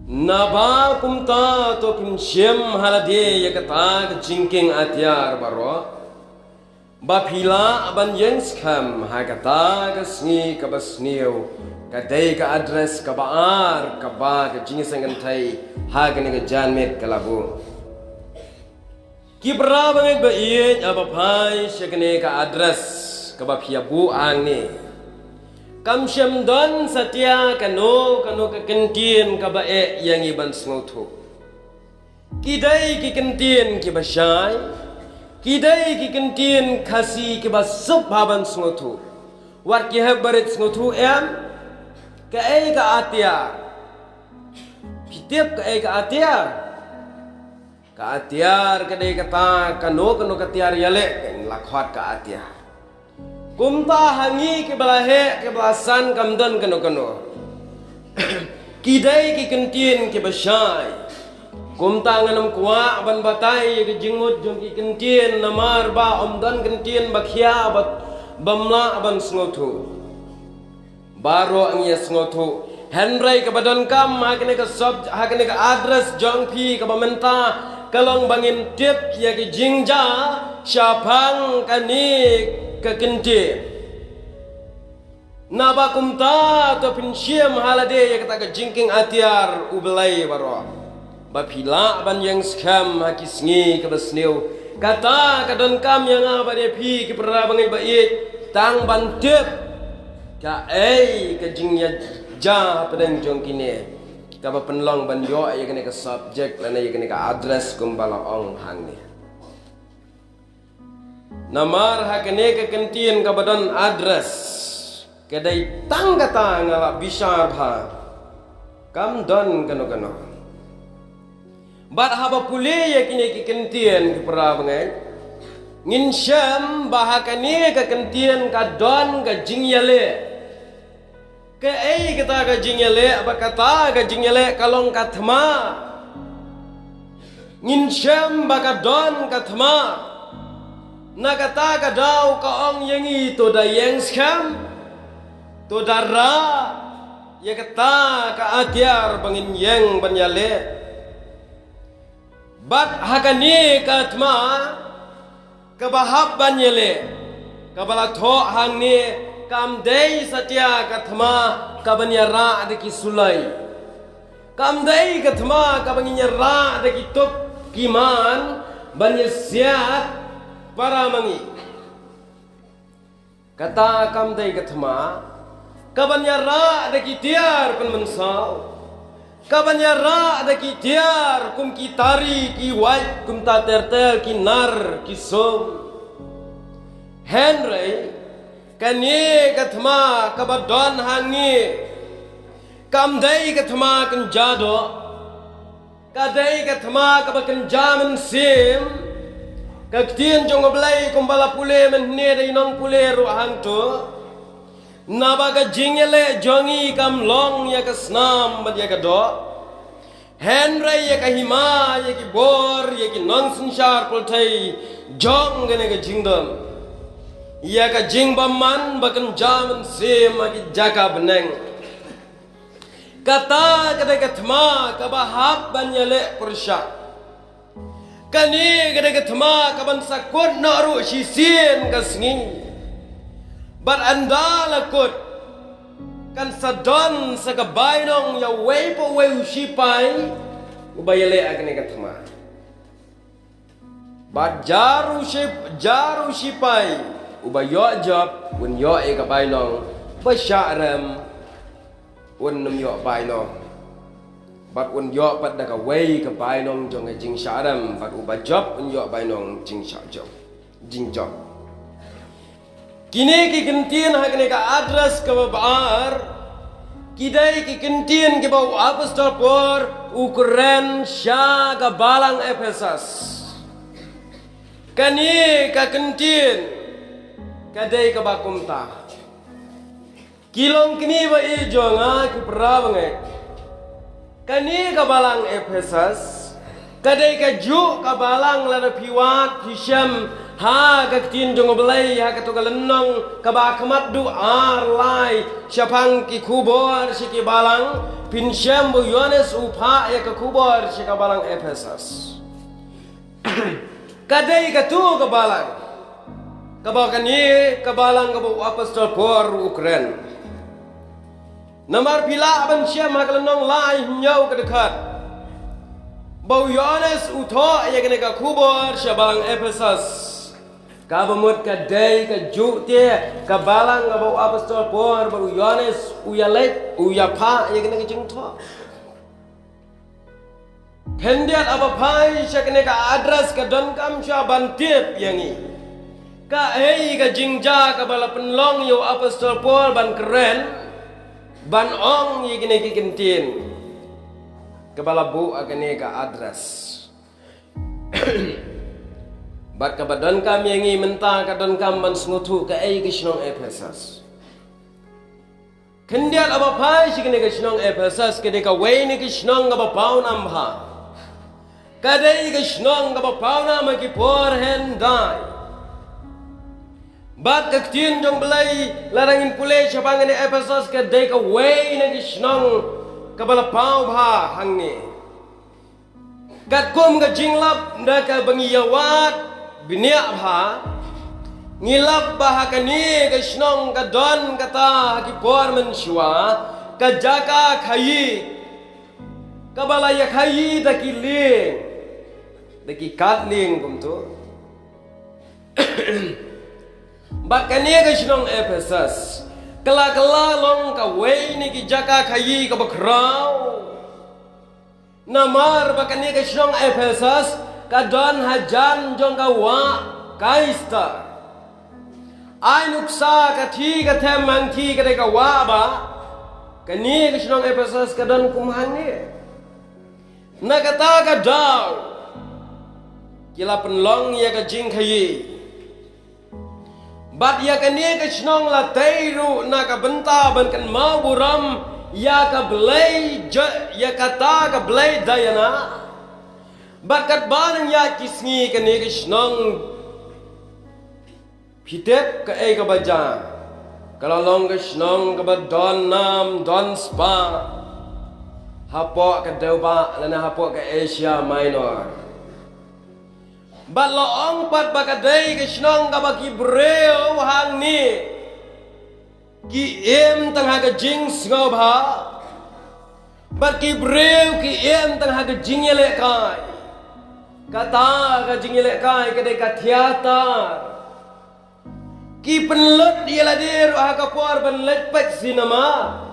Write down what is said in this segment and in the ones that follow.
Naba kumta to kim shem halade yakata ke jingking atyar baro bapila aban yengs kam hakata ke sngi ke basniu kadai ke address ke baar ke ba ke jingisang thai hagane ke janmet ke labu ki barabangai ba iet aba phai shekne ke address ke bapia bu angni kam shem don satya kano ke kentien ka bae yang iban sngotu kidai ki kentien ki basai kidai ki kentien khasi ki basup haban sngotu war ki habaret sngotu em ka ai ka atia pitep ka ai ka atiar ka dei kata kano ka tiar yale lakhwat ka atiar kumta hangi ke balahe ke belasan kamdan kano kidai ki kentien ke basai kumta nganam kuwa ban batai ke jingmut jong ki kentien namar ba omdan kentien bakhia bat bamla aban sngotu baro ang yes sngotu henry ke badan kam hakne ke sob hakne ke address jong pi ke bamenta kalong bangin tip ya ke jingja syapang kanik kekenti naba kumta to pinsiem halade ya kata jingking atiar ubelai baro bapila ban yang skam hakisngi ke besneu kata kadon kam yang abade pi ke perabangai bait tang bantep ka ai ke jingnya ja pedang jongkine ka penlong ban yo ya kene ke subject lana ya kene ke address kumbala ong hangni namar hakene ke kentien ka badan address kedai tang kata ngala bisar bha kam don kano bat haba pule ya kini ke kentien ke perabangai ngin syam bahakane ke kentien ka don ka jingyale ke ai kata ka jingyale apa kata ka jingyale kalong kathma ngin syam baka don kathma nakata ka daw ka ong yangi to da yang skam to darra ya kata ka atyar bangin yang banyale bat hakani ka atma ka bahab banyale ka balatho hangni kam dei satya ka thma ka banyara de ki sulai kam dei ka thma ka banyara de ki top kiman banyasyat para mangi kata kam dai kathma kabanyara ada kitiar pen mensau kabanyara ada kitiar kum ki tari ki wai kum ta tertel ki nar ki som henry kani kathma kabadon hangi kam dai kathma kan jado kadai kathma kabakan jaman sim kaktien jong oblai kumbala pule menhne dai nong pule ru hangto nabaga jingele jongi kam long ya kasnam bad ya kado henry ya kahima ya ki bor ya ki nong sunshar pultai jong gane ga jingdom ya ka jingbam man bakan jaman se magi jaka beneng kata kada kathma ka bahab banyale pursha kani gede ketema kaban sakut naru sisin kasngi bar anda lakut kan sadon sagabainong ya weipo weu sipai ubayale agni ketema bar jaru sipai ubayo job un yo e kabainong basyaram un num yo bainong bat un yo pat da ka wei ka bai nong jong e jing sharam bat u ba job un yo bai nong jing sha job jing job kini ki kentien ha kene ka address ka baar kidai ki kentien ke bau apostol por ukuran sha ka balang Efesus kani ka kentien kadai ka bakumta kilong kini ba i jonga ki prabangai kani kabalang Efesus kadai kaju kabalang lada piwat hisham ha kaktin jong belai ha katugalenong kabakamat du arlai syapang ki kubor siki balang pinsyam bu Yohanes upha ya ke kubur si kabalang Efesus. Kadai katu kabalang. Kabakan ye kabalang kabu apostol Paul Ukraine. Namar pila aban syam hakalanong lai nyau ke dekat. Bu Yohanes utho ya kene ka kubur si kabalang Efesus. Kabamut kadai ka jute kabalang kabu apostol Paul bu Yohanes uyalek uyapa ya kene ka jingtho. Hendiat apa pai syakne ka adres ka don kam sya bantip yangi. Ka hei ka jingja ka bala penlong yo apostol Paul ban keren ban ong ye kene ki kentin. Ka bala bu akane ka adres. Bat ka badon kam yangi menta ka don kam ban smutu ka ei ka shnong Efesus. Hendiat apa pai syakne ka shnong Efesus ke de ka weini ka shnong ka ba pau namha. Kadai kesnong kapapauna makipor hendai. Bat kaktin jong belai larangin pulai siapangan ni Efesus kadai ka way na kesnong kabalapau bha hangni. Kat kum ka jinglap na ka bangiyawat biniak bha ngilap bah kani kesnong kadon kata hakipor mensyua kajaka khayi kabalaya khayi dakiling daki katling kumtu. Bakanya kesnong Efesus kala long ka way ni ki jaka khayi ka bakrau. Namar bakanya kesnong Efesus ka don hajan jong ka wa kaista. Ai nuksa ka thi ka them mang thi ka de ka wa ba. Kani kesnong Efesus ka don kumhani. Nakata ka daw kila penlong ya ka jing khayi. Bat ya ka ni ka snong la teiru na ka benta ban kan mau buram ya ka blai ya kata ka blai dayana. Bat kat ban ya kisngi ka ni ka snong pitep ka ei ka baja. Kalau long ka snong ka ba don nam don spa. Hapok ka Deuba lana hapok ka Asia Minor. Bat loong pat bakadai ke snong ka baki breu hang ni. Ki em tang ha ka jing sngo bha. Bat ki breu ki em tang ha ka jing yele kai. Kata ka jing yele kai ka de ka theater. Ki penlut yela dir ha ka por ban let pat cinema.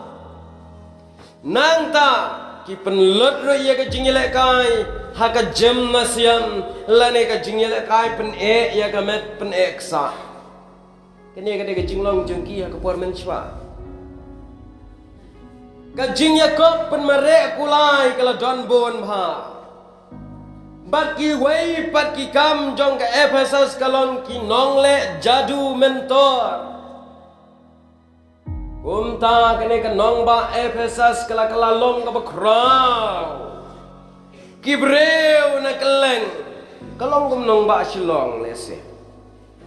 Nang ta ki penlut ro ya ka jingile kai ha ka gymnasium lane ka jingile kai pen e ya ka met pen eksa kene ka de ka jinglong jengki ha ka por men chwa ka jing ya ko pen mare kulai kala don bon bha bat ki wei pat ki kam jong ka Efesus kalon ki nongle jadu mentor. Kumta kene ka nongba Efesus kala long ka bakrau. Kibreu na keleng. Kalong kum nongba silong lese.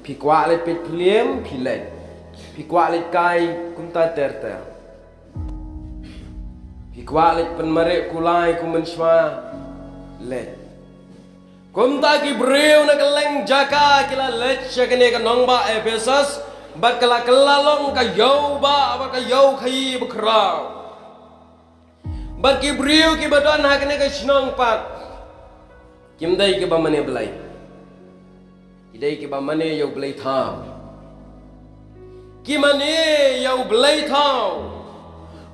Pikwa le pit pliem pilek. Pikwa le kai kumta terter. Pikwa le penmare kulai kumenswa le. Kumta kibreu na keleng jaka kila lech kene ka nongba Efesus. Bat kala long ka yau ba ka yau khayi bakrau. Bat ki briu ki badon hakne ka snong pat. Kimdai ki ba mane belai. Kidai ki ba mane yau belai thau. Ki mane yau belai thau.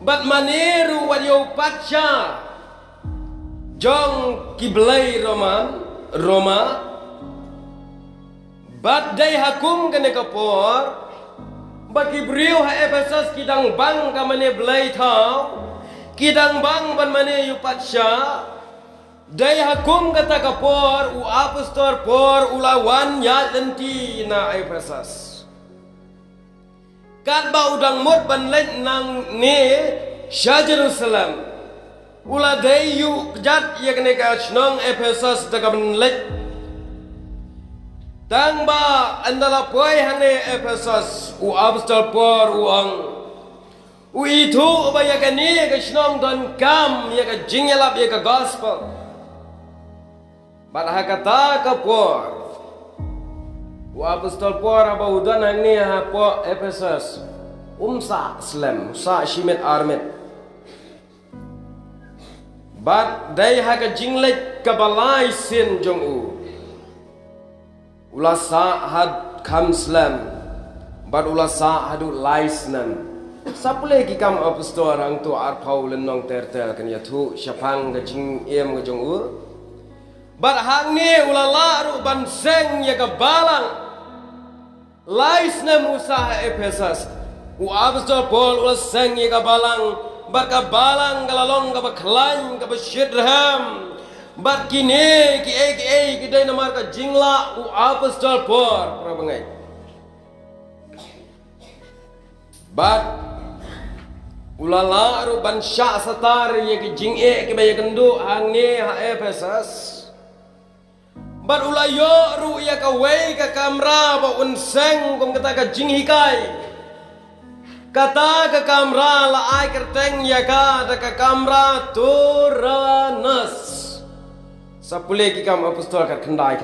Bat mane ru wat yau patcha. Jong ki belai Roma. Bat dai hakum kene ka por. Bagi beriu ha Efesus kidang bang ka mane belai thau. Kidang bang ban mane yu patsya. Dai hakum kata ka por u apostol por ulawan ya lenti na Efesus. Kat ba udang mut ban let nang ne Syah Jerusalem. Ula dai yu jat ya kene ka snong Efesus daga ban let. Tang ba andala poi hane Efesus u apostol por uang Itu ba ya ka ni ka shnong don kam ya ka jingelap ya ka gospel. Bat ha kata ka por. Wa apostol por aba udan ni ha po Ephesus. Sa Islam, sa shimet armet. Bat dai ha ka jinglek ka balai sin jong u. Ula sa had kam Islam. Bat ula sa hadu laisnan. Sapule ki kam apostol ang tu arpau lenong tertel kan ya tu syapang ga jing em ga jong u. Bat hang ni ula la ru ban seng ya ka balang. Laisna Musa Ephesus. U apostol Paul ula seng ya ka balang. Bat ka balang galalong ka baklan ka basyidham. Bat kini ki dai namar ka jingla u apostol Paul prabangai. Bat ulala ru ban sya satar ye ki jing ki baya kendu hang ni ha Ephesus. Bat ulayo ru ya ka wei ka kamra ba unseng kum kata ka jing hikai. Kata ka kamra la ai kerteng ya ka da ka kamra turanas. Sapule ki kam apostol ka kendai.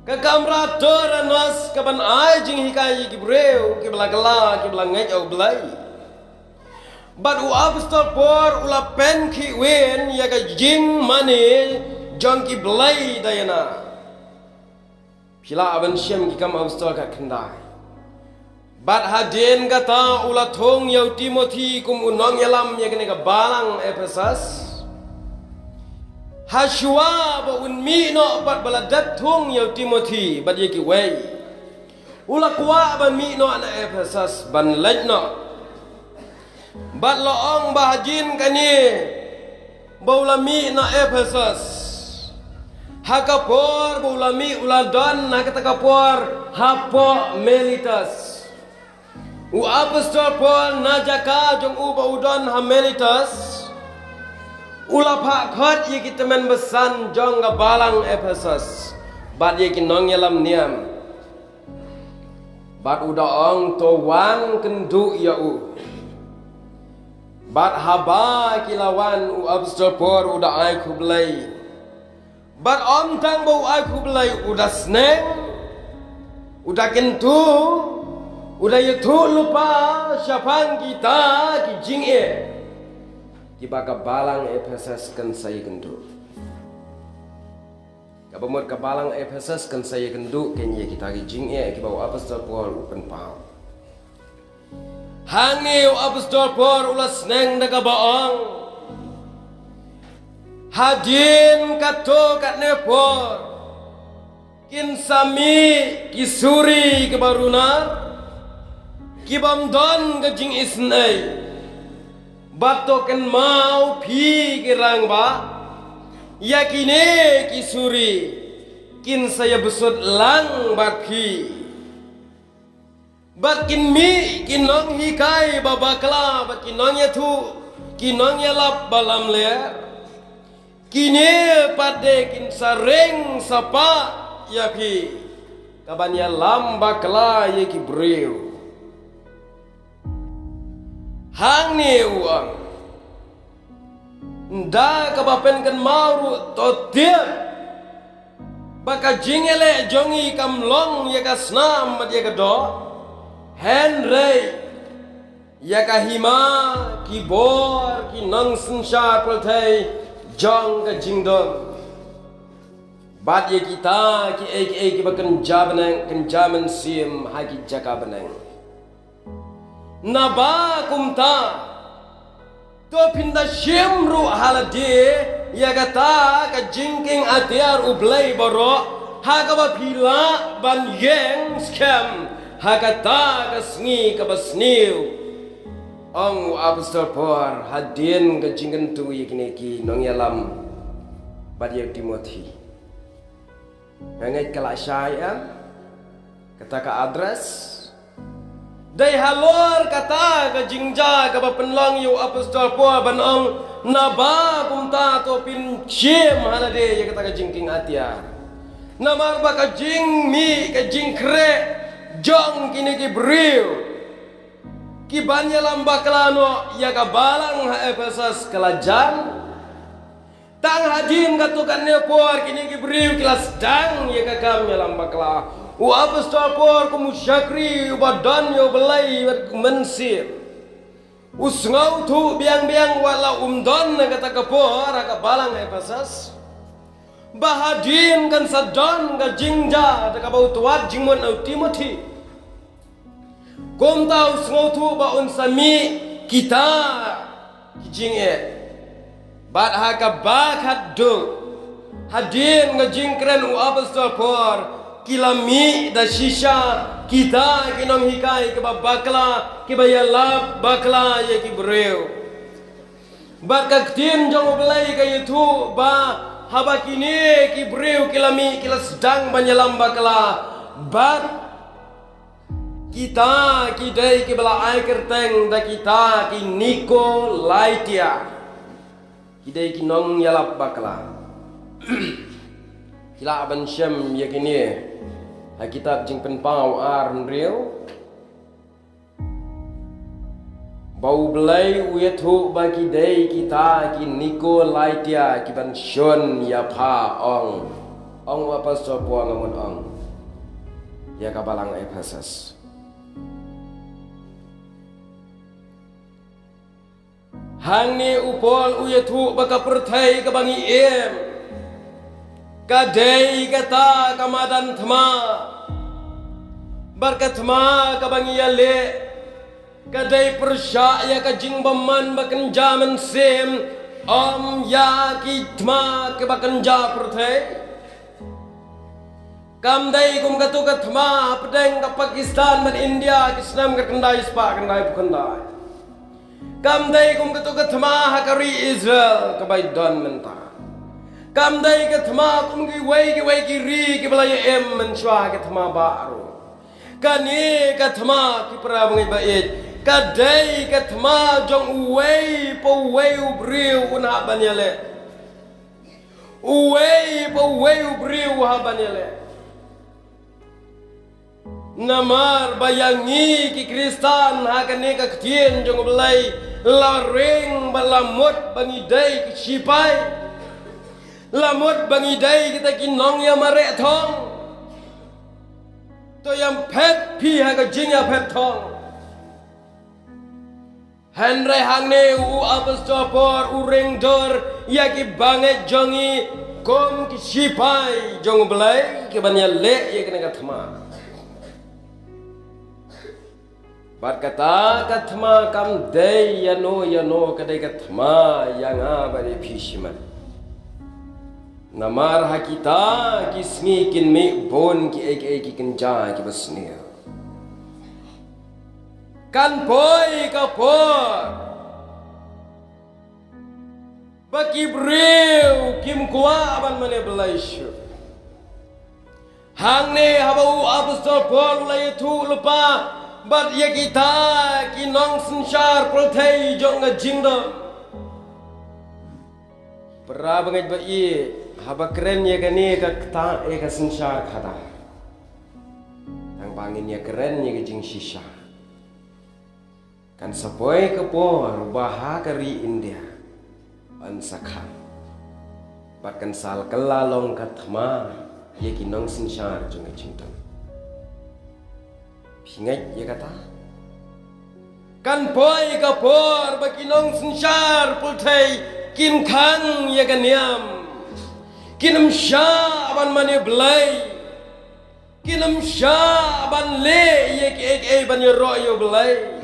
Ka kamra turanas ka ban ai jing hikai ki breu ki belagala ki belangai au belai. But u apostol por ula pen ki wen ya ka jing mane jong ki belai dayana. Pila aban syem ki kam apostol ka kendai. But hadin kata ula thong yau Timothy kum unong yalam ya kene ka balang Ephesus. Hashua ba unmi no bat baladat thong yau Timothy bat ye ki wei. Ula kwa ban mi no ana Ephesus ban lej no. Bat loong bahajin kani baulami na Ephesus. Hakapor baulami uladon hakatakapor hapo Melitus. U apostol Paul najaka jong u baudon ha Melitus. Ula pak khot ye ki temen besan jong ga balang Ephesus. Bat ye ki nong yalam niam. Bat udaong to wan kendu ya u. Bat haba kilawan u apostol Paul udah ai kublai. Bat om tang bau ai kublai udah sneng. Udah kentu. Udah itu lupa syapang kita ki jing ki baka balang Ephesus kan saya kendu. Kabamur ka balang Ephesus kan saya kendu kenya kita ki jing ki bau apostol Paul upen pau. Hangi apostol Paul ulas neng daga baong. Hadin kato kat nepor. Kin sami kisuri kebarunar. Kibam don ke jing isnai. Bato ken mau pi kirang ba. Yakine kisuri. Kin saya besut lang bat pi. Bat kin mi kinong hikai babakla bat kinong ya tu kinong ya lap balam ler. Kini pade kin sareng sapa ya pi. Kabanya lam bakla ye ki breu. Hang ni uang. Nda kabapen kan mauru totian. Baka jingele jongi kamlong ya kasnam mat ya kado. Henry ya kahima kibor ki nang sensha kultai jong ka jingdom. Bat ya kita ki bakan jabanang kan jaman sim haki jaka benang. Naba kumta to pinda shimru halade ya kata ka jingking atiar ublay boro haka pila ban yeng scam hakata ka sngi ka basniu ang apostol Paul hadin ka jingkan tu yakini nong yalam badya Timothy hangai kala syaya kata ka address dai halor kata ka jingja ka penlong yu apostol Paul banong naba kumta to pin shim halade ya kata ka jingking atia namar ba ka jing mi ka jing kre jong kini ki briu Kibanya lambaklano ya kabalang ha Efesus kelajan. Tang hadin katukan nepor kini kibriu kilas dang ya kagamnya lambakla. U apostol por kumusyakri badan yo belai mensir. Usngau tu biang-biang wala umdon na kata kapor kabalang Efesus. Bahadin kan sadon ka jingja da kabau tuat jingmon au Timothy. Kom tau ngau tu ba unsami kita kijinge. Bat haka bakat do. Hadin ka jingkren u apostol por kilami da shisha kita kinong hikai ke bakla ke bayalap bakla ye ki breu. Bat kaktin jong belai ka itu ba haba kini ki breu kilami kilas sedang banyalam bakla bat kita kidai ki bela ai kerteng da kita ki niko laitia kidai ki nong yalap bakla kila aban syam ya kini kitab jing penpau ar riu bau belai uyethu bagi dei kita ki niko laitia ki ban shon ya pha ong apa so puang amun ong ya kabalang Efesus. Hang ni upol uyethu baka perthai ka bangi em kadei kata kamadan thma barkatma ka bangi yale kadai persya ya ka jing baman bakan jaman sem ya ki thma ke bakan ja perthai kam dai kum katu ka thma pedeng ka Pakistan dan India kisnam ka kendai spa kendai kendai kam dai kum katu ka thma hakari Israel ka bai don menta kam dai ka thma kum ki wai ki ri ki balaya em men shwa ka thma baru kani ka thma ki pra bangai bait kadai katma jong uwei po uwei ubriu una banyale uwei po uwei ubriu ha banyale namar bayangi ki Kristan ha kane ka ktien jong belai la ring balamut bangi dai ki sipai lamut bangi dai kita ki nong ya mare thong to yam phet pi ha ka jing ya phet thong Henry hangne u apostol por uring dor ya ki banget jongi kom ki sipai jong belai ki banya le ya kena kathma bat kata kathma kam dei ya no kadai kathma yang abari pishiman namar hakita ki sngi kin me bon ki ek ki kenja ki basnia kan boy kapor baki breu kim kuwa aban mane belaishu hang ne habau apostol Paul lai thu lupa bat ya kita ki nong sensyar prothei jong ngajingdo pra bangai ba i haba keren ya gani ka ta e ka sensyar khada tang bangin ya keren ya jing shisha kan sepoi kepor baha kari India ansakha bahkan sal kelalong katma ye kinong sinsyar jungai cinta pingai ye kata kan poi kepor bakinong sinsyar pultai kin khang ye kaniam kinam sha aban mane belai kinam sha aban le ye ke ban ye ro yo belai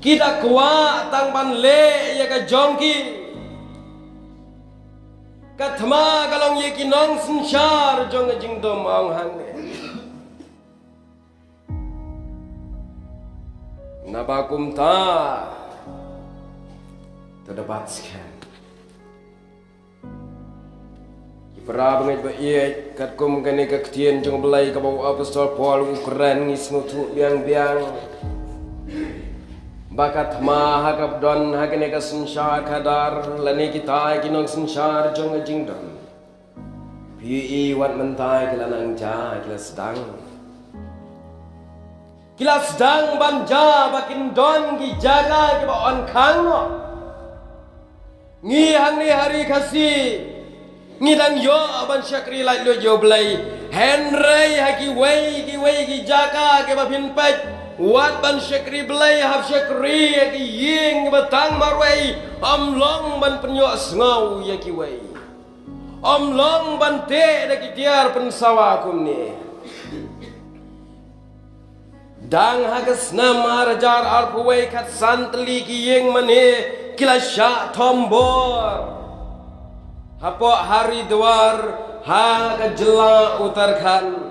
kita kuat tang ban le ya ka jongki kathma kalong ye ki nong sinsyar jong jing dom ang hang nabakum ta terdapat sekian Ipra bangai ba ye kat kum kane ka ktien jong belai ka bau apostol Paul ukran ngismu tu biang-biang bakat ma hakap don hakene ka sinsyar kadar lani kita kinong sinsyar jong jing don pi wat mentai kila nang ja kila sedang Kila sedang banja bakin don ki jaga ki ba on khang no. Ngi hang ni hari kasih. Ngi dang yo ban syakri lai lo yo blai. Henry haki wei ki jaga ki ba pin pet. Wat ban syakri blai hab syakri ki ying batang marwei. Am long ban penyok sengau ya ki wei. Am long ban te da ki tiar pensawa kum ni. Dang hagas nama rajar arpuway kat santli ki yeng mane kila syak tombor. Hapo hari duar ha ka jela utarkan.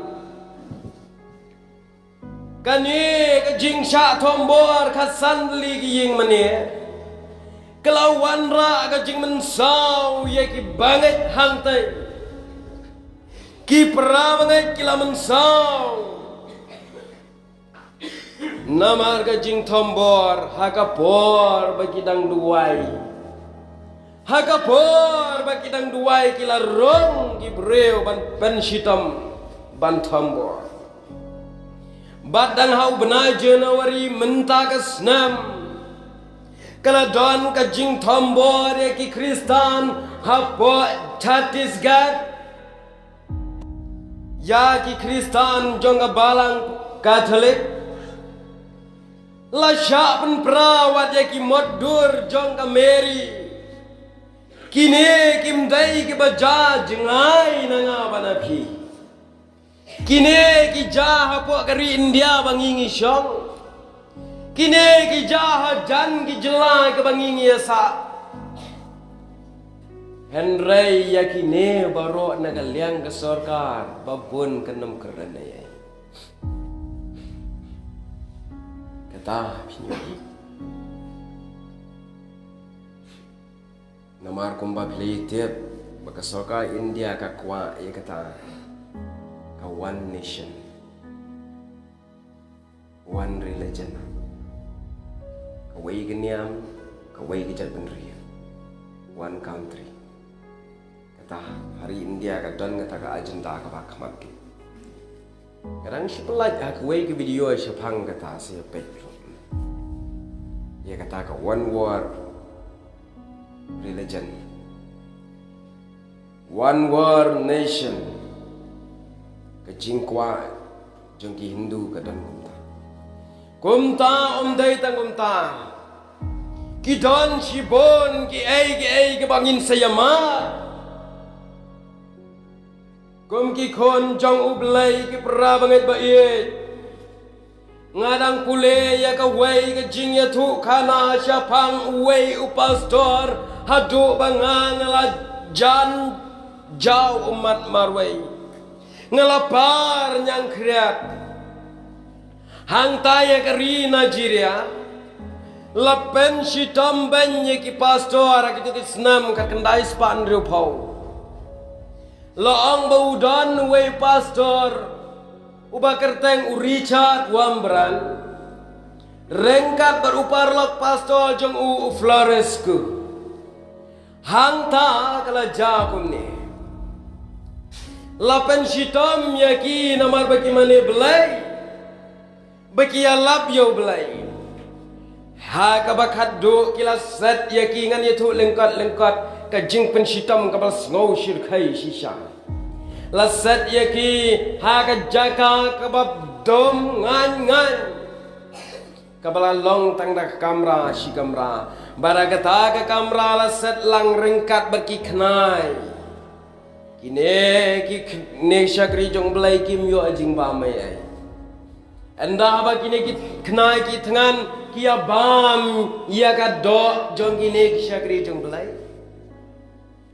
Kani ka jing syak tombor kat santli ki yeng mane. Kelawan ra ka jing mensau ye ki banget hantai. Ki pra banget kila mensau. Namar gajing tombor hakapor bagi dang duai. Hakapor bagi dang duai kila rong gibreu ban penshitam ban tombor. Badang hau benai Januari mentakas nam. Kala don gajing tombor ya ki Kristan hapo Chhattisgarh. Ya ki Kristan jongga balang Katolik. Lasya pun perawat ya ki modur jong ka Mary. Kini kim dai ki baja jengai nanga banapi. Kini ki jaha po kari India bangingi syong. Kini ki jaha jan ki jelai ke bangingi asa. Henry ya kini baro nagaliang ke sorkar babun kenam kerana ya. Kata pinyogi namar kumba pilitip baka soka India ka kwa ya kata ka one nation, one religion, ka way geniam, ka way gijat benriya, one country. Kata hari India ka don kata ka agenda ka bakamat ki. Kadang si pelaj aku way ke video si pang kata si pet. Ia kata ka one world religion, one world nation, ka jingkwa jengki Hindu ka dan kumta day tang kumta ki don si bon ki ay bangin sayama kum ki kon jong ublay ki pra banget bait. Ngadang pule ya ka way ka jing ya tu kana syapang way upastor hadu bangang la jan jau umat marway ngelapar nyang kriat hang taya ka ri Nigeria lapen si tomben ye ki pastor akitu ki snam ka kendai span rupau laang baudan way pastor uba kerteng Richard Wambran rengkat berupar lok pastol jong u Floresku hangta kala jakum ni lapen sitom yaki namar baki mane belai baki alap yo belai ha kabakat do kila set yaki ngan yetu lengkat ka jing pen sitom kabal ngau shir khai shisha Laset yaki haga jaka kabab dom ngan kabala long tang dak kamera si kamera baragata ka kamera laset lang rengkat baki knai kine ki ne syakri jong belai kim yo ajing ba mai ai anda ba kine ki knai ki tangan ki abam ya ka do jong kine ki syakri jong belai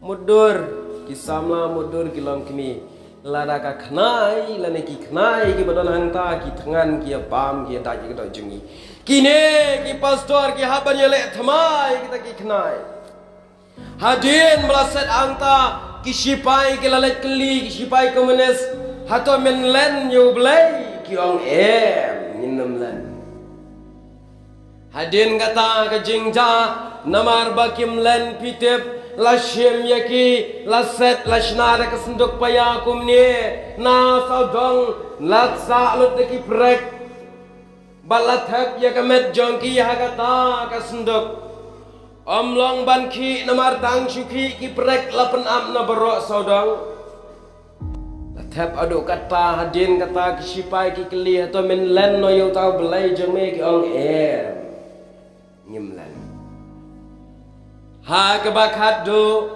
mudur kisamla mudur kilong kini lada ka khnai lane ki khnai ki badon hangta ki thangan ki bam ki da ki do jungi kine ki pastor ki haban yele thamai kita ki khnai hadin melaset angta ki sipai ki lalet keli ki sipai komunis hato men len yo blai ki ong minum len hadin kata ka jingja namar bakim len pitip Lashim yaki laset lashnara kesenduk payakum ni na saudong latsa lut deki prek Balathap ya kamet jongki hagata kasenduk. Omlong banki namar tang syuki ki prek lapen am na berok saudang. Lathap aduk kata hadin kata kesipai ki keli atau min len no yo tau belai jome ki ong ngimlan. Ha kebakat do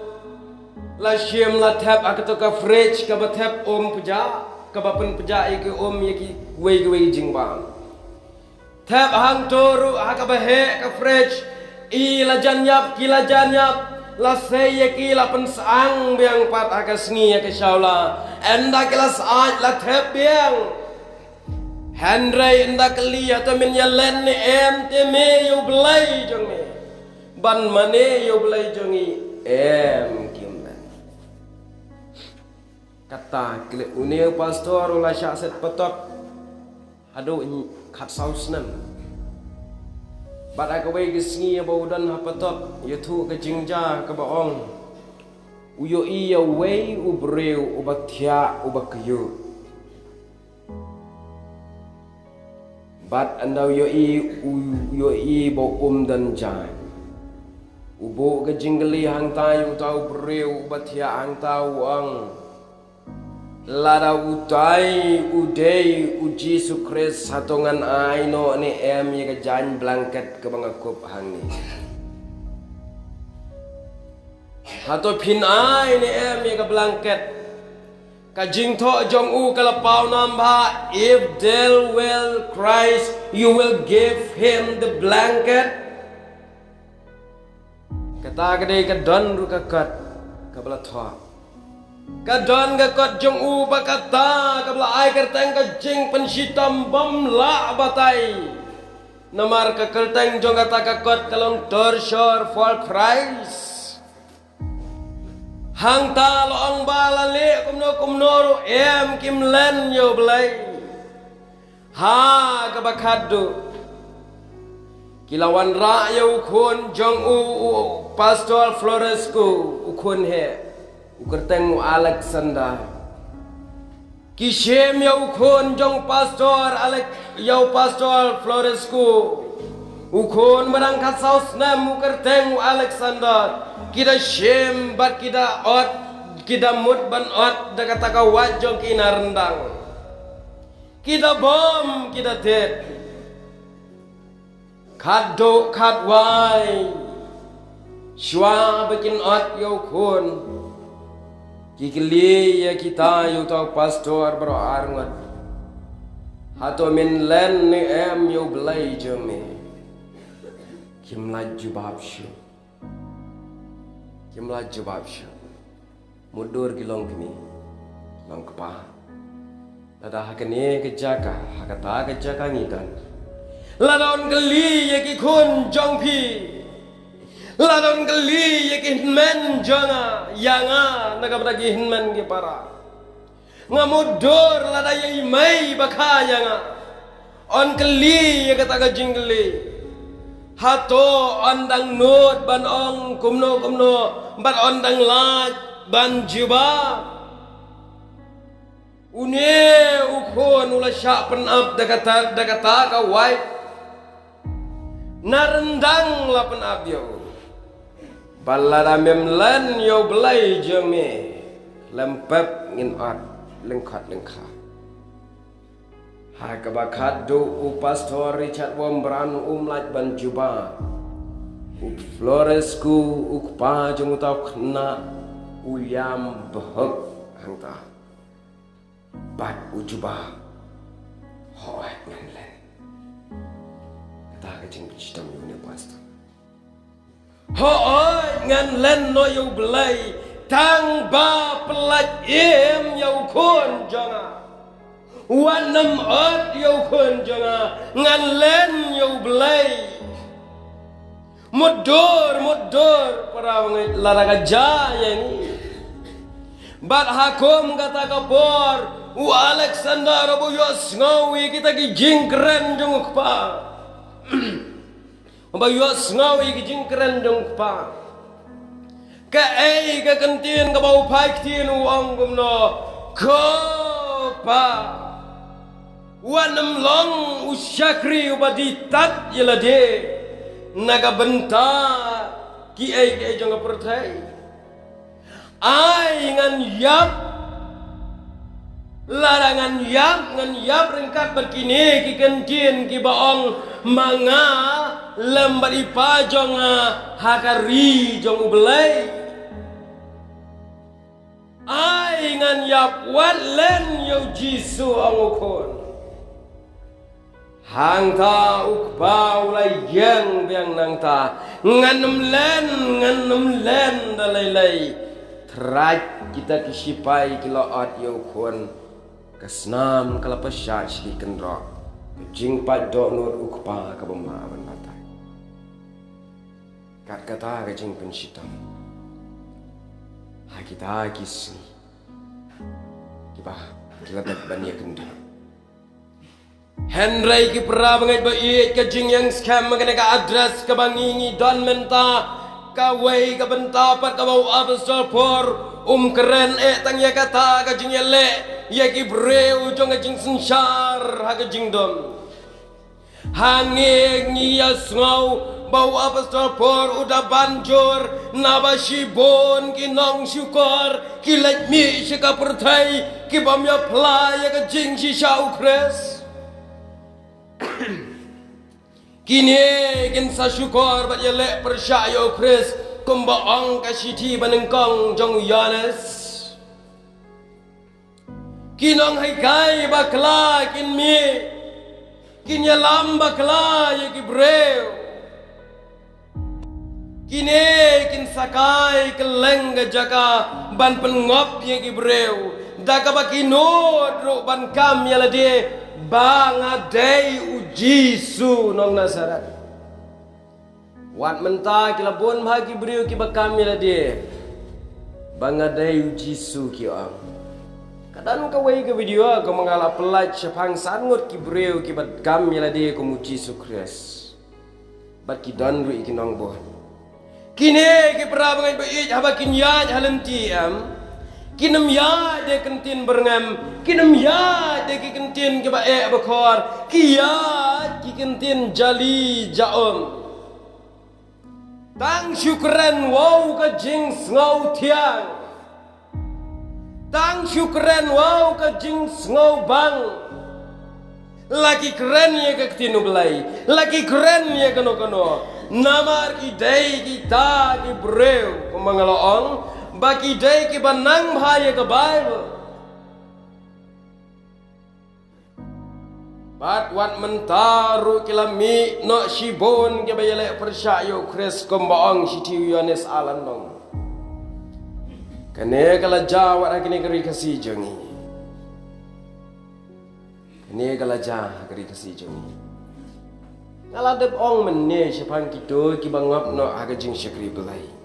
la syem lathap akato ka fridge ka bathap peja ka bapen peja iki yaki wei jingbang. Thap hang toru ha ka bahe ka fridge i la janyap ki la janyap la sey ki la pen sang biang pat aka sngi ka shaula enda ki la saaj la thap biang handrai enda kali atau min yalen ni te me yo belai jong me ban mane yo belai jongi kimlan kata kile unia pastor la syaset patok ado khat sausnan bad ka wei gisngi ba udan ha patok yathu ka jingja ka baong uyo iya wei ubreu ubathya ubakyu bad andau yo i bo dan jan ubo ka jinggeli hang tayu tau breu ubathya hang tau ang lara utai udei uji sukres hatongan aino ni ye ka jan blanket ke bangakup hang ni hato phin ai ni ye ka blanket ka jing tho jong u kala pau namba if del will Christ you will give him the blanket kata kadai ka don ru ka kat ka bala tho kadon ga kot jong u bakata kabla ai kerteng ka jing pensitam bam la batai namar ka kerteng jong kata ka kot kalong torshor for Christ hang ta lo ang balale kumno ro kim len yo belai ha ka bakado kilawan ra yo khon jong u pastor Floresco ukhon he ukerteng Alexander kishem yau khon jong pastor pastor Floresco ukhon merangkat saus nam ukerteng Alexander kita shem bat kita ot kita mut ban ot da kata ka wajong kina rendang kita bom kita tet kado kadwai shwa bikin ot yau khon kikli ya kita yu tau pastor bro arngat hato min len ni yu belai jome kim laju babshu mudur gilong kini long kepa lada hakane kejaka hakata kejaka ngidan ladon geli ya ki kun jong pi ladon geli yakin men janga yanga nagabdagi hinman gi para ngamudur lada yai mai bakaya nga on geli ya kata ga jinggeli hato ondang not ban ong kumno ban ondang laj ban juba une ukhon ula sya penap dakata ka wai narendang la penap yo balada memlan yo belai jeme lempep ngin ot lengkhat ha kabakat do pastor Richard Wombran umlat ban juba Floresku ukpa jong tau kena uyam behek hangta bat ujuba hoat nganlen kata kecing pencitam yo pastor hoat nganlen no yo belai tang ba pelat yo kon janga wanam ot yo kon janga nganlen yo belai mudur para laraga jaya ni bat hakum kata kapor u Alexander abu yos ngawi kita ki jingkren jong pa abu yos ngawi ki jingkren jong pa ka ei ka kantin ka bau pai tin uang gumno ko pa Wanam long usyakri ubaditat yelade naga benta ki ai jong pertai ai ngan yap larangan yap ngan yap rengkat berkini ki kentien ki baong manga lembar ipa jong hakari jong ubelai ai ngan yap wat len yo jisu angokon hang ta ukbau lai yang biang nang ta nganem len dalai terai kita kisipai kilaat yo kon kesnam kala pasya si kendra jing pat do nur ukpa ka bama ban batai kat kata ka jing pensitam ha kita kisni kiba kilatat bania kendra Henry ki pra bangai bait ka jing yang scam magana ka address ka bangingi don menta ka wei ka benta pat ka bau apostol por keren tang ya kata ka jing yele ya ki breu jong ka jing sensar ha ka jing dom hange ngi ya ngau bau apostol por udah banjur nabashibon ki nong syukur ki let mi ka pertai ki bam ya pla ya ka jing si shau kres kini kin sa syukur bat yelek persya Kris kumbaong kasiti banengkong jong Yohanes kinong haikai bakla kin mi kin yalam bakla ya Gibreu kini kin sakai keleng jaka ban pengop ya Gibreu daga bakinod ro ban kam yalade bangadai ujisu nong Nazaret wat menta kila bon bagi beriu ki bakam ya dia bangadai ujisu ki ang kadang ka wei ke video ka mangala pelaj sepang sangut ki beriu ki bakam ya dia ko ujisu Kris bat ki don ru ki nong bon kine ki pra bangai bait habakin ya halenti am kinem ya de kentin berngam kinem ya de ki kentin ke bae bakor kia ki kentin jali jaom tang syukran wow ka jing ngau tiang tang syukran wow ka jing ngau bang lagi keren ya ke tinu belai lagi keren ya kono namar ki dai kita ki breu kumangaloong bagi day ki banang bahaya ke Bible bat wat mentaru kilami no shibon ke bayale persyayo Kris kombaong sitiu Yohanes alandong kene kala jawat hakini keri kasih jongi kene kala jah keri kasih jongi kala dep ong menne sepang kitu ki bangap no agajing syakri belai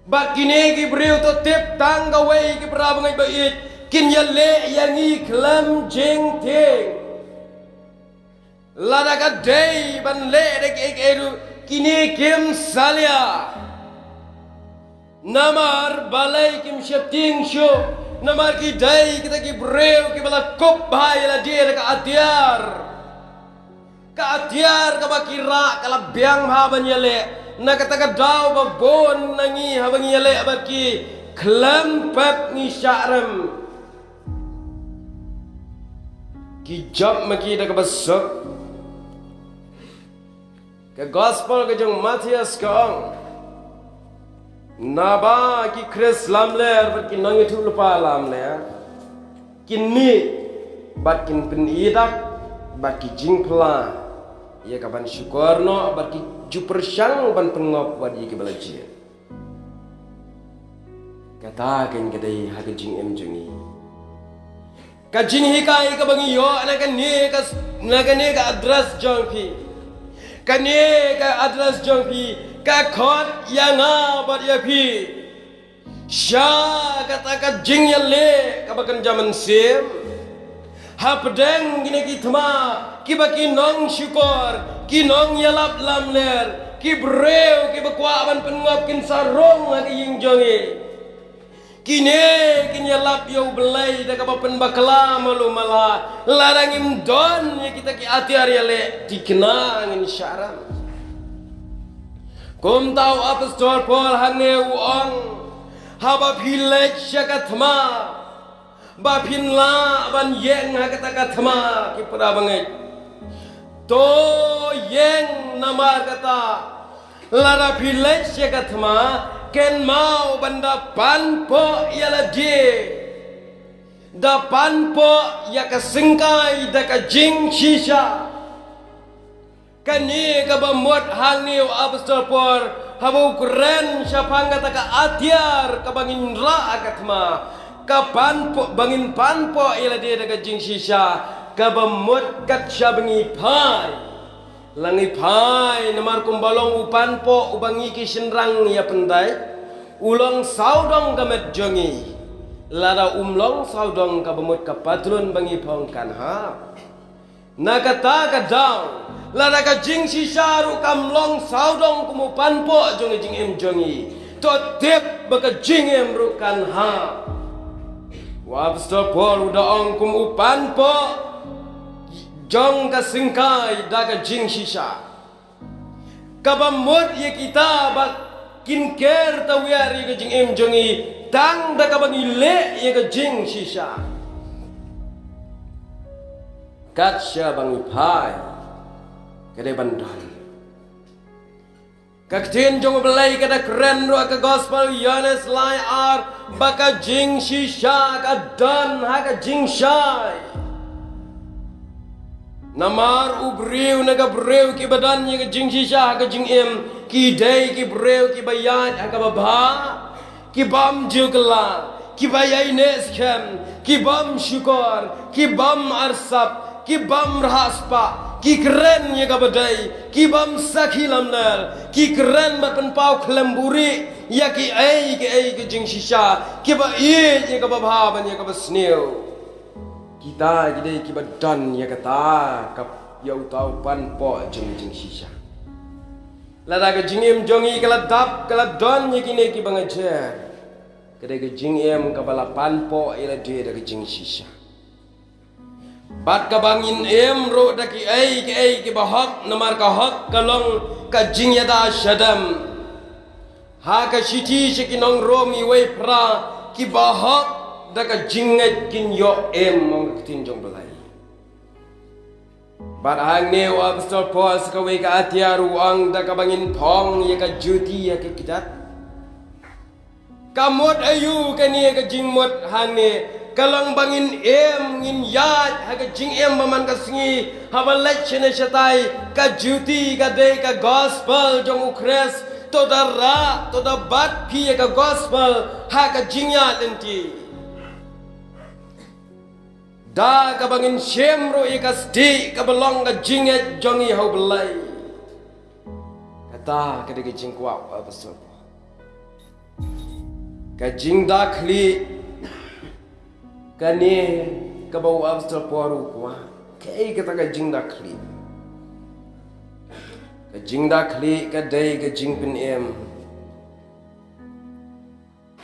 bat kini ki beriu to tip tangga wei ki pra bangai bait kin yale yangi klam jeng ting lada ka dei ban le de ke edu kini kim salia namar balai kim shepting sho namar ki dei kita ki beriu ki bala kop bahai la dia ka atiar ka bakira kala biang ha ban yale na kataga daw babon nangi habang yale abaki klam pep ni syarem ki job maki daga basok ke gospel ke jong Matius kong naba ki Kris lamler bat ki nangi tu lupa lamler kini bat kin pen idak bat ki jingpla ia kapan syukur no bat ki juper syang ban pengop wadi ke belajar katakan kedai hak jing em jungi kajing hikai ka bangi yo nakan ne ka address jongpi kane ka address jongpi ka khot yang bat ya pi sya kata jing yalle ka bakan zaman sim hapdeng gini ki thma ki baki nong syukur ki nong yalap lamler ki breu ki bakwa ban pengop kin sarong lagi ying jongi kini lap yau belai da kapapen bakla malu mala larang imdon ya kita ki atiar ya le dikenang syaram kum tau apostol Paul hangne uang haba pilek syakathma ba pinla ban yeng hakatakathma ki pada bangai to yeng namar kata lara pilek syakathma ken mau banda panpo ialah dia da panpo ya kasingkai da ka jing shisha kani ka bamot hangni apostol Paul habu keren syapanga ta ka atiar ka bangin ra akatma ka panpo bangin panpo ialah dia da ka jing shisha ka bamot kat syabangi pai langi pai namar kumbalong upan po ubangi ki senrang ya pendai ulong saudong gamet jongi lada umlong saudong ka bemut ka patrun bangi pong kan ha nakata ka daw lada ka jing sisaru kamlong saudong kumupan po jongi jing em jongi to tip baka jing em rukan ha wa apostol Paul udah ong kumupan po jong ka singkai daga jing shisha kabamut ye kita bak kinker tawiari ka jing em jongi tang da kabang ile ye ka jing shisha katsya bangi pai kade bandan kaktin jong belai kada keren ro ka gospel Yohanes lai ar baka jing shisha ka dan ha ka jing shai namar ubreu naga breu ki badan ye ka jing shisha ka jing em ki dai ki breu ki bayan ka baba ki bam jugla ki bayai nes kem ki bam syukur ki bam arsap ki bam rahaspa ki keren ye ka badai ki bam sakhilamnal ki keren mat penpau klemburi ya ki ai ki jing shisha ki ba ye ka baba ban ye ka basneu kita gede ki badan ya kata kap yau tau pan po jeng shisha lada ke jingem jongi kala dap kala don ye kine ki bangajer kede ke jingem ka bala pan po ila de da ke jing shisha bat ka bangin em ro da ki ai ki bahak namar ka hak kalong ka jing ya da shadam ha ka shiti shikinong romi we pra ki bahak daka jinget kin yo em mong tinjong belai bar hang ne wa apostol Paul ka we ka atiaru ang daka bangin pong ye ka juti ya ke kitat kamot ayu kani ka jingmot hang ne kalang bangin em ngin yat ha ka jing em baman ka singi habalet chene shatai ka juti ka de ka gospel jong ukres to da bat pi ka gospel ha ka jingya lenti da ka bangin syemro ikas di ka belong ka jinget jongi hau belai kata ka de jing kwa apostol ka jing dakli ka ni ka bau apostol Paul kwa kai kata ka jing dakli ka dai ka jing pin em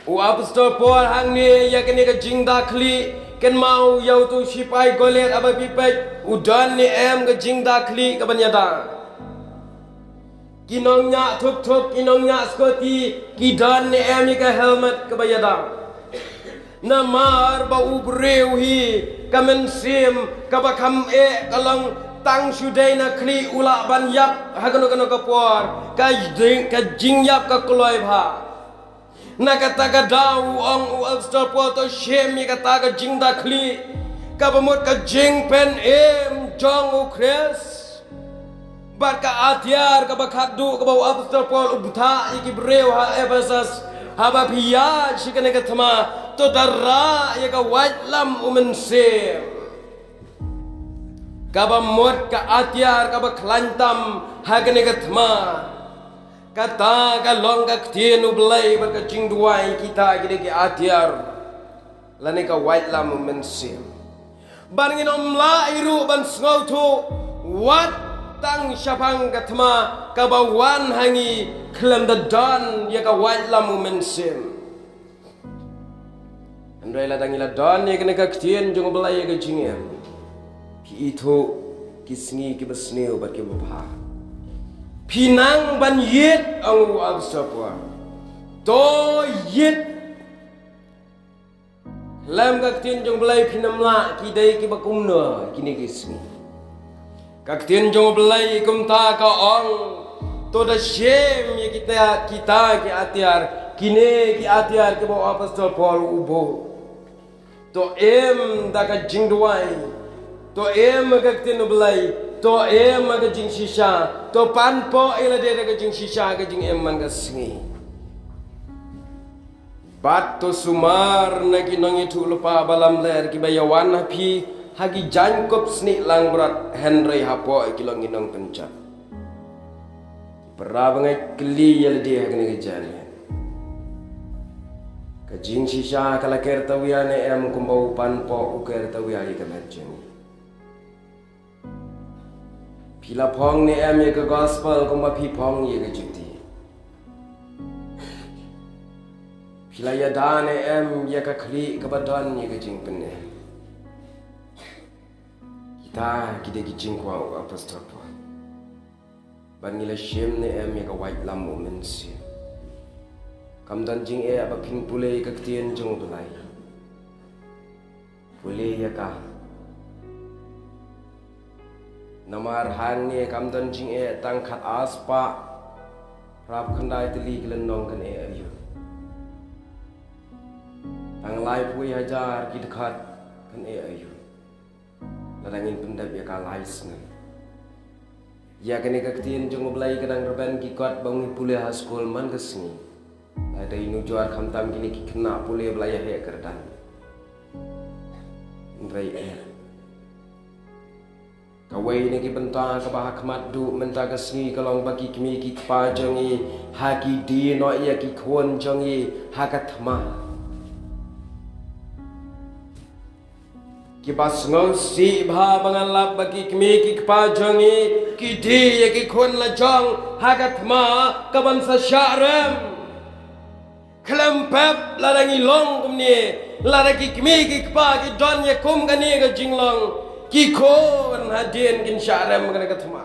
u apostol Paul hang ni ya ka ni ka jing dakli ken mau yau tu sipai golet aba pipet udan ni em ke jing dakli ke banyada kinong nya thup kinong nya skoti kidan ni em ni ke helmet ke bayada namar ba ubreu hi kamen sim ka bakam e kalong tang sudai na kli ula ban yap hagano ka por ka jing yap ka kloi bha nakata ka daw ang apostol Paul to shem ye kata ka jing dakli ka bamot ka jing pen em jong ukres bar ka atiar ka bakhadu ka baw apostol Paul ubtha iki breu ha Ephesus haba pia shikane ka thama to darra ye ka white lam umensem ka bamot ka atiar ka bakhlantam hagane ka thama kata ka long ka tienu belai bar ka jing duai kita gide ki atiar lane ka white lam mensim barngin omla iru ban ngau tu wat tang syapang ka thma ka bawan hangi klem da don ya ka white lam mensim Andai ladang ila don ye kena kaktian jong belai ke jingem. Pi itu kisngi ki besneu bat ki bapa. Pinang ban yet ang absapwa. To yet lam kaktian jong belai pinamla ki dai ki bakumna kini kisngi. Kaktian jong belai kum ta ka ong to da shem ye kita ki atiar kini ki atiar ki bawa apostol Paul ubo. To daga jingduai, to kaktin belai, to aga jing shisha, to panpo ila de daga jing shisha aga jing manga singi. Bat to sumar nagi nongi tu lupa balam ler ki bayawan hapi hagi jangkop sni lang berat Henry hapo kilong inong pencat. Perabangai keli yala dia hagni gejani. Kajing sisa kala kerta wiane kumbau panpo ukerta wiai kamajeng. Pila pong ni ye ke gospel kumba pi pong ye ke juti. Pila ya dan ye ke kli ke badan ye ke jing pene. Kita jing kwa apostol Paul. Ban nila shem ni ye ke white lamu mensi. Kamdan jing apa ping pulai kaktian jong belai. Pulai ya ka. Namar han ni kamdan jing tangkat aspa. Rap kandai teli kelenong kan ayu. Tang lai pui hajar ki dekat kan ayu. Ladangin pendap ya ka lais ngan. Ya kene kaktian jong belai kadang reban ki kot bangi pulai haskol man kesini. Ada inu juar kamtam kini ki kena pulih belayah ya kerdan. Ndrai Kawai ni ki bentang ke bahak madu mentah kesni kalong bagi kimi ki pajangi haki di no ia ki kon jangi hakat ma. Ki bas ngosi bha bangalap bagi kimi ki pajangi ki di ia ki kon la jang hakat ma kabansa syarem. Kelempep ladangi long kumni ladaki kimi ki kpa ki don ye kum gani ga jinglong ki kon hadien kin syarem kana katma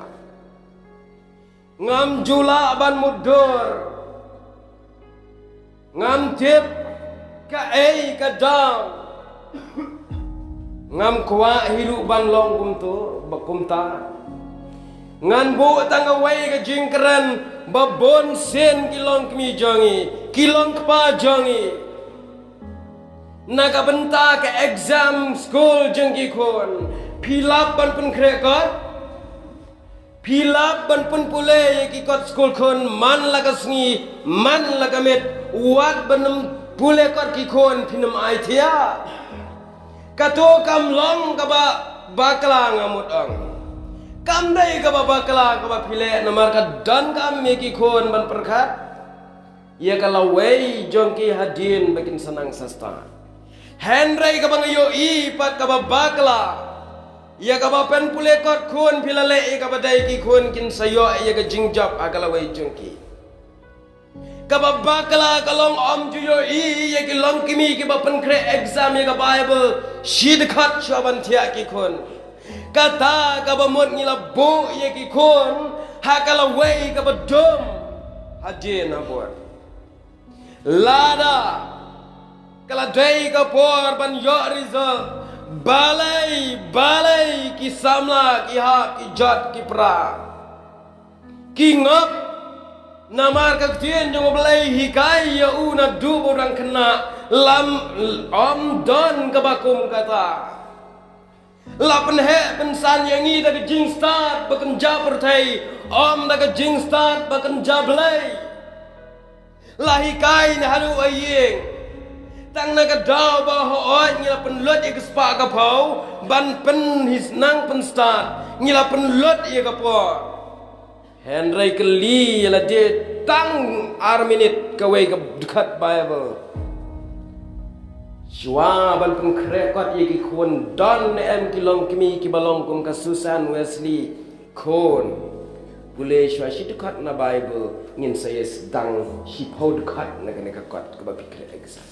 ngam jula ban mudur ngam tip ka ka dang ngam kwa hilu ban long kum tu bakumta ngan bu tangawai ga jingkran babon sen kilong kmi jongi kilong kpa jongi naga benta ke exam school jengki kon pilap ban pun krekot pilap ban pun pule ki kot school kon man laga sngi man laga met wat banam pule kot ki kon pinam aitia kato kam long kaba bakla ngamut ong kam dai ka bakla ka pile namar ka dan kam me ki khon ban perkhat ia kalau wei jongki hadin bakin senang sasta Henry ka bang yo i pat ka bakla ia ka pen pule kot khon pilale ka dai ki khon kin sayo ia ka jingjap akala wei jongki ka bakla kalong om ju yo i ia ki long kimi ki pen kre exam ia ka bible shid khat chaban thia ki khon kata kabamot ngila bo ye ki kon hakala wei kabadom hadin abor lada kala dei ka por ban yo result balai ki samla ki ha ki jat ki pra ki ngap namar ka tien jong balai hikai ya una du orang kena lam om don kabakum kata lapan he pensan yang ini daga jing start bakan jabar thai om daga jing start bakan jablay lahi kai na halu ayeng tang naga daw ba hooi ngila pen lot ye gespa ka pau ban pen his nang pen start ngila pen lot ye ka po Henry keli la de tang arminit ka we ka dekat bible Jua ban pun krekot ye ki kon don kilong kimi ki balong kum ka Susan Wesley kon bule shwa shi dekat na bible ngin saya sedang shi pau dekat na ka kot ka ba pikir exam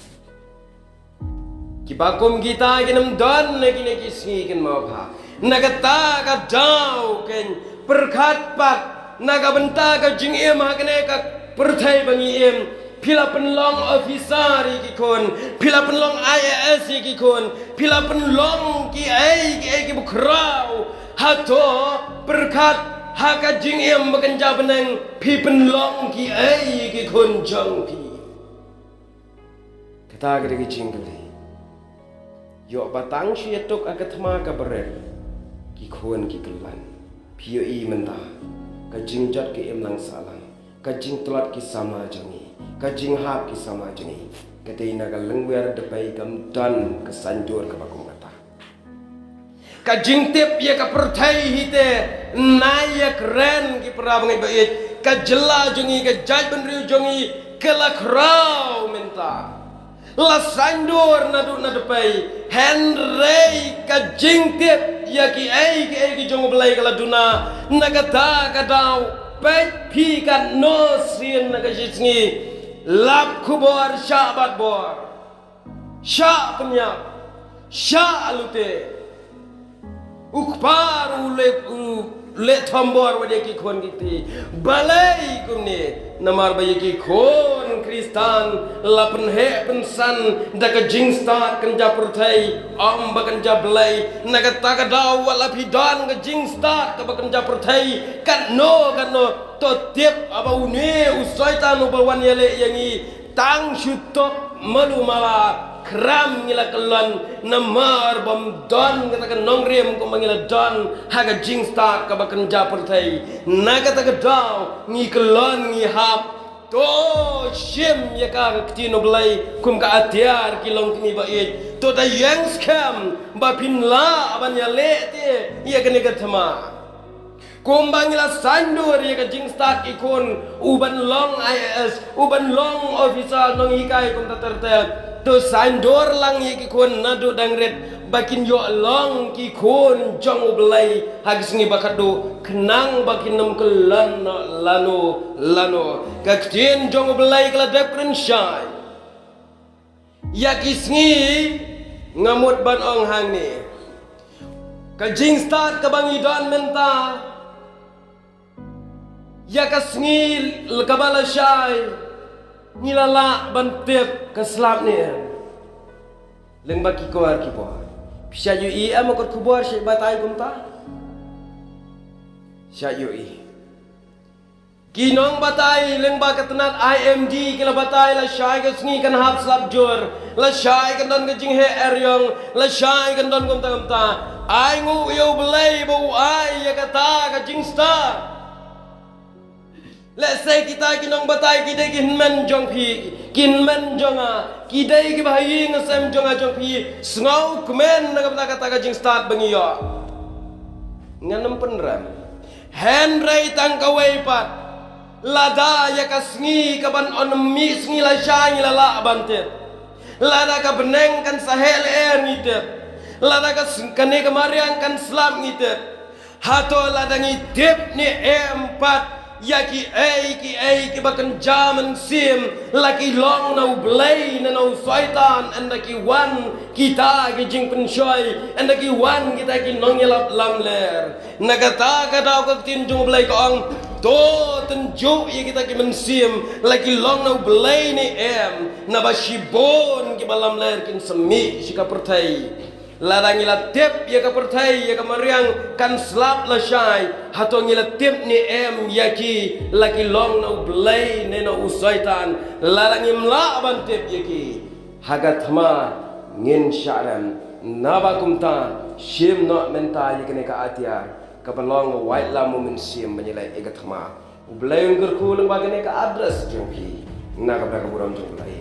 Kibakum kita kinam don na kinakisngi kin mau pa. Nagata ka daw ken perkat pat nagabenta ka jing em ha kene ka perthai bangi em pila penlong officer ki kon pila penlong IAS ki kon pila penlong ki ai ki bukrau hato perkat haka jing em bekenja beneng pi penlong ki ai ki kon jong pi kata gede ki jingli yo batang sietok agatma ka beren ki kon ki kelan pio i menta ka jingjat ki em lang salang ka jing telat ki sama jangi ka jing hap ki sama jangi kata ina ka lengwer depai kam dan ka sanjur ka bakum kata ka jing tip ya ka perthai hite nayak ren ki prabangai bait ka jela jangi ka jaj benriu jangi kelak rau menta la sandur nadu nadepai henrei ka jingtip ya ki ai ki jong belai kala duna nagata kadau pet pi kan no sin naga jisngi lap kubor syabat bor sya penyap sya alute ukpar le thambor wadi ki khon giti balai kumne namar bayi ki khon kristan lapen he pensan daga jingsta kan japur thai om bakan jablai naga taga daw wala pidan ga jingsta ka bakan japur thai kan no to tip aba une usaitan ubawan yale yangi tang syutok malu mala kram ngila kelan namar bom don kata nong rem ko mangila don haga jingsta ka bakan japur thai naga taga daw ngi kelan ngi hap to shim ya ka ktino blai kum ka atiar kilong kini bait to da yang scam ba pinla aban ya lete ya kene gathama kumbangila sandur ya ka jingsta ikon uban long IAS uban long officer nong hikai kum tatertel to sandur lang yiki kon nado dangret bakin yo long ki kon jong belai hagis ngi bakado kenang bakin nam kelan lano kaktin jong belai kala depren syai yakis ngi ngamut ban ong hang ni kajing start kabangi don menta yakas ngi kabala syai ngilala bantep keslap ni leng baki kuar ki bo pisa yu i am ko kubor syek batai kumta syak yu i kinong batai leng ba ketenat IMD kila batai la syai ke sngi kan hap slap jur la syai kan don ke jing he eryong la syai kan don kumta ai ngu yo belai bo ai ya kata ka jing star. Let's say kita kinong batay kita kinmen jong pi kinmen jonga kita ki bahayi ngasem jonga jong pi sngau kemen nagapta kata ka jing start bangiyo nganem penram henrei tangkawai pat lada ya kasngi kaban onmi sngi la shangi la la bantet lada ka beneng kan sahel er ngitet lada ka kane kamariang kan slam ngitet hato lada ngitip ni empat yaki ki bakan jaman sim laki long nau blay na nau soitan anda ki wan kita ki jing penshoy anda ki wan kita ki nong yalap lamler nagata ka daw ka tinjong blay ko ang to tenjuk ya kita ki mensim laki long nau blay ni na basibon ki balamler kin semi sika pertai larang ila tip ya ka pertai ya ka mariang kan slap la syai hato ngila tip ni yaki laki long no blay ne no usaitan larang imla ban tip yaki hagat ma ngin syaram nabakumta shim no menta yakne ka atia ka balong white la mo min sim menyelai egat ma blay ngur ku leng bagane ka address jengpi na ka buram jong blay